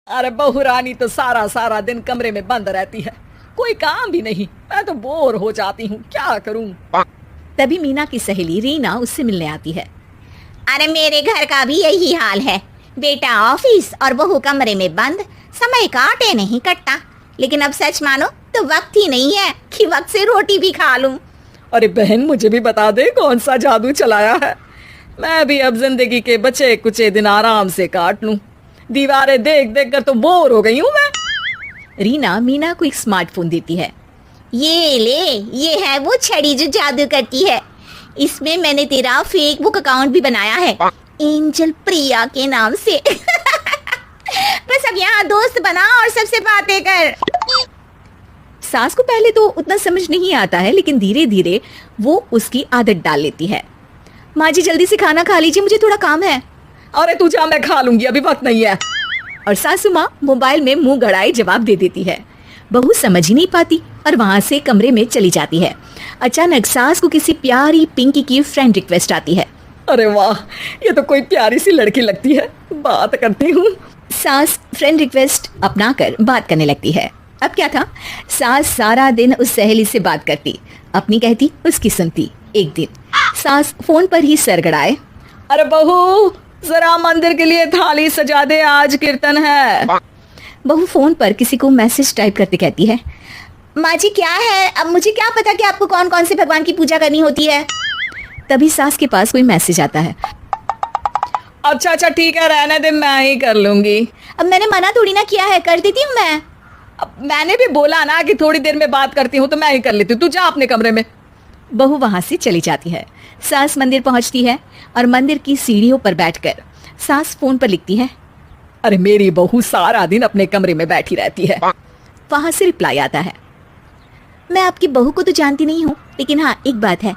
अरे बहू रानी तो सारा सारा दिन कमरे में बंद रहती है, कोई काम भी नहीं। मैं तो बोर हो जाती हूँ, क्या करूँ। तभी मीना की सहेली रीना उससे मिलने आती है। अरे मेरे घर का भी यही हाल है, बेटा ऑफिस और बहू कमरे में बंद, समय काटे नहीं कटता। लेकिन अब सच मानो तो वक्त ही नहीं है कि वक्त से रोटी भी खा लूं। अरे बहन, मुझे भी बता दे कौन सा जादू चलाया है। मैं भी अब जिंदगी के बचे कुचे दिन आराम से काट लूं। दीवारें देख देख कर तो बोर हो गई हूँ मैं। रीना मीना को एक स्मार्टफोन देती है। ये ले, ये है वो छड़ी जो जादू करती है। इसमें मैंने तेरा फेसबुक अकाउंट भी बनाया है, एंजल प्रिया के नाम से। बस अब यहाँ दोस्त बना और सबसे बातें कर। सास को पहले तो उतना समझ नहीं आता है, लेकिन धीरे धीरे वो उसकी आदत डाल लेती है। माँ जी जल्दी से खाना खा लीजिए, मुझे थोड़ा काम है। अरे तू जा, मैं खा लूंगी, अभी वक्त नहीं है। और सासू माँ मोबाइल में मुंह गड़ाए जवाब दे देती है। बहू समझ ही नहीं पाती और वहां से कमरे में चली जाती है। अचानक सास को किसी प्यारी पिंकी की फ्रेंड रिक्वेस्ट आती है। अरे वाह, ये तो कोई प्यारी सी लड़की लगती है, बात करती हूँ। सास फ्रेंड रिक्वेस्ट अपनाकर बात करने लगती है। अब क्या था, सास सारा दिन उस सहेली से बात करती, अपनी कहती उसकी सुनती। एक दिन सास फोन पर ही सर गड़ाए। अरे बहू, जरा मंदिर के लिए थाली सजा दे, आज कीर्तन है। बहू फोन पर किसी को मैसेज टाइप करते कहती है, माँ जी क्या है, अब मुझे क्या पता कि आपको कौन कौन से भगवान की पूजा करनी होती है। तभी सास के पास कोई मैसेज आता है। अच्छा अच्छा ठीक है, रहने दे, मैं ही कर लूंगी। अब मैंने मना थोड़ी ना किया है, कर देती हूँ मैं। अब मैंने भी बोला ना कि थोड़ी देर में बात करती हूँ, तो मैं ही कर लेती हूँ, तू जा अपने कमरे में। बहू वहां से चली जाती है। सास मंदिर पहुंचती है और मंदिर की सीढ़ियों पर बैठकर सास फोन पर लिखती है। अरे मेरी बहू सारा दिन अपने कमरे में बैठी रहती है। वहां से रिप्लाई आता है, मैं आपकी बहू को तो जानती नहीं हूँ, लेकिन हाँ एक बात है,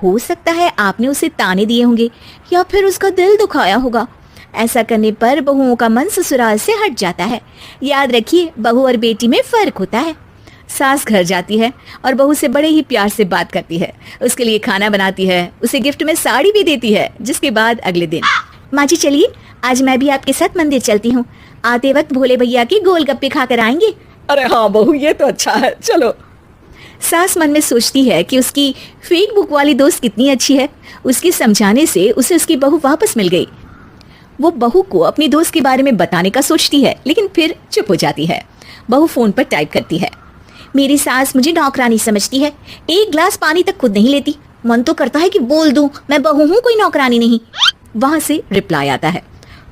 हो सकता है आपने उसे ताने दिए होंगे या फिर उसका दिल दुखाया होगा। ऐसा करने पर बहुओं का मन ससुराल से हट जाता है। याद रखिए, बहू और बेटी में फर्क होता है। सास घर जाती है और बहू से बड़े ही प्यार से बात करती है, उसके लिए खाना बनाती है, उसे गिफ्ट में साड़ी भी देती है। जिसके बाद अगले दिन, माँ जी चलिए, आज मैं भी आपके साथ मंदिर चलती हूँ, आते वक्त भोले भैया के गोलगप्पे खा कर आएंगे। अरे हाँ बहू, ये तो अच्छा है, चलो। सास मन में सोचती है कि उसकी फेसबुक वाली दोस्त कितनी अच्छी है। उसके समझाने से उसे उसकी बहू वापस मिल गई। वो बहू को अपनी दोस्त के बारे में बताने का सोचती है, लेकिन फिर चुप हो जाती है। बहू फोन पर टाइप करती है, मेरी सास मुझे नौकरानी समझती है, एक ग्लास पानी तक खुद नहीं लेती। मन तो करता है कि बोल दूं, मैं बहू हूँ, कोई नौकरानी नहीं। वहां से रिप्लाई आता है,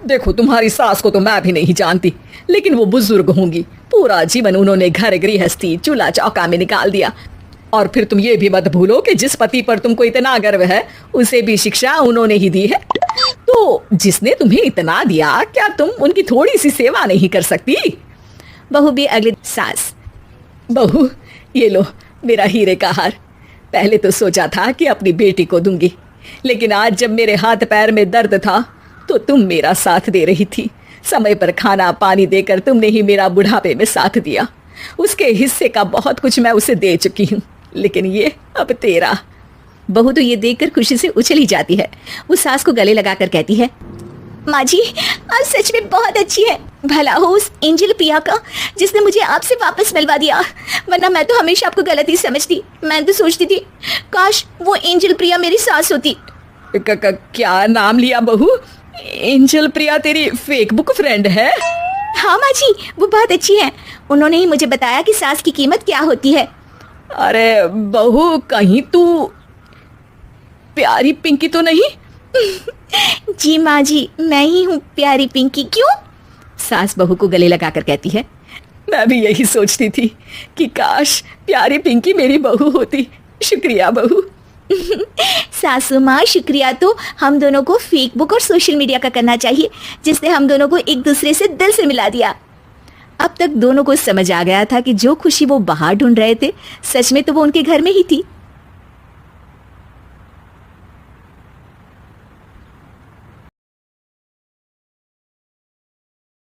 देखो तुम्हारी सास को तो मैं भी नहीं जानती, लेकिन वो बुजुर्ग होंगी, पूरा जीवन उन्होंने घर गृहस्थी चूल्हा चौका में निकाल दिया। और फिर तुम ये भी मत भूलो कि जिस पति पर तुमको इतना गर्व है, उसे भी शिक्षा उन्होंने ही दी है। तो जिसने तुम्हें इतना दिया, क्या तुम उनकी थोड़ी सी सेवा नहीं कर सकती। बहू भी अगले सास, बहू ये लो मेरा हीरे का हार। पहले तो सोचा था कि अपनी बेटी को दूंगी, लेकिन आज जब मेरे हाथ पैर में दर्द था तो तुम मेरा साथ दे रही थी। समय पर खाना पानी देकर तुमने ही मेरा बुढ़ापे में साथ दिया। उसके हिस्से का बहुत कुछ मैं उसे दे चुकी हूँ, लेकिन ये अब तेरा। बहू तो ये देखकर खुशी से उछल ही जाती है। वो सास को गले लगाकर कहती है, माँ जी आप सच में बहुत अच्छी है। भला हो उस एंजल प्रिया का जिसने मुझे आपसे वापस मिलवा दिया, वरना मैं तो हमेशा आपको गलत ही समझती। मैं तो सोचती थी काश वो एंजल प्रिया मेरी सास होती। क्या नाम लिया बहू? एंजल प्रिया तेरी फेसबुक फ्रेंड है? हाँ माँ जी, वो बहुत अच्छी है। उन्होंने ही मुझे बताया कि सास की कीमत क्या होती है। अरे बहू, कहीं तू प्यारी पिंकी तो नहीं? जी माँ जी, मैं ही हूँ प्यारी पिंकी। क्यों? सास बहू को गले लगाकर कहती है, मैं भी यही सोचती थी कि काश प्यारी पिंकी मेरी बहू होती। शुक्रिया बहू। सासू माँ, शुक्रिया तो हम दोनों को फेसबुक और सोशल मीडिया का करना चाहिए, जिसने हम दोनों को एक दूसरे से दिल से मिला दिया। अब तक दोनों को समझ आ गया था कि जो खुशी वो बाहर ढूंढ रहे थे, सच में तो वो उनके घर में ही थी।